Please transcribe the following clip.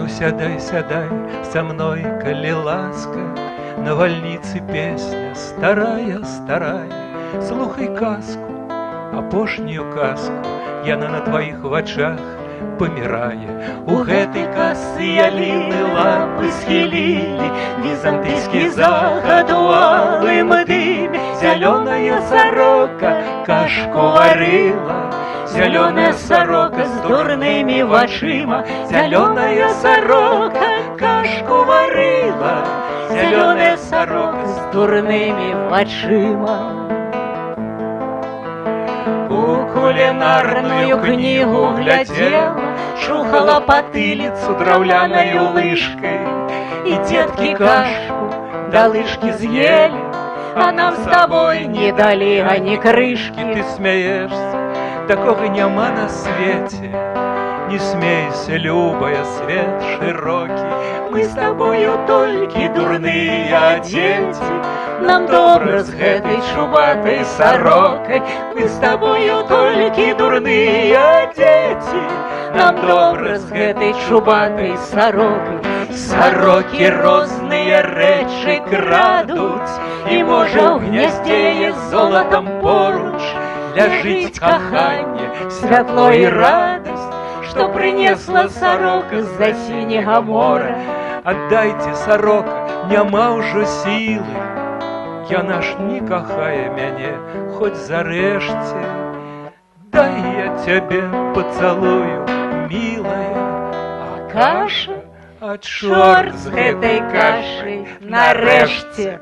То сядай, сядай со мной, коли ласка, на вальніцы песня старая, старая. Слухай казку, апошнюю казку, яна на твоих вачах памірае. У гэтай казцы яліны лапы схілілі, візантыйскі захад у алым дыме. Зялёная сорока кашку варыла, зялёная сорока з дурнымі вачыма. Зялёная сорока кашку варыла, зялёная сорока з дурнымі вачыма. У кулінарную книгу глядела, шухала потылицу драўляною лыжкой. И детки кашку да лыжки съели, а нам с тобой не дали они крышки. Ты смеешься, такого няма на свете. Не смейся, любая, свет широкий. Мы с тобою только дурные дети. Нам добро с гэтай шубатой сорокой. Мы с тобою только дурные дети. Нам добро с гэтай шубатой сорокой. Сороки розные речи крадуть, и можа в гнездее с золотом поруч ляжить каханье, святло и радость, что принесла сорока з-за синего мора. Отдайте, сорока, няма ўжо силы. Яна ж не кахае мяне, хоть зарэжце. Дай я тебе поцелую, милая. А каша? А чорт з гэтай кашай нарэшце.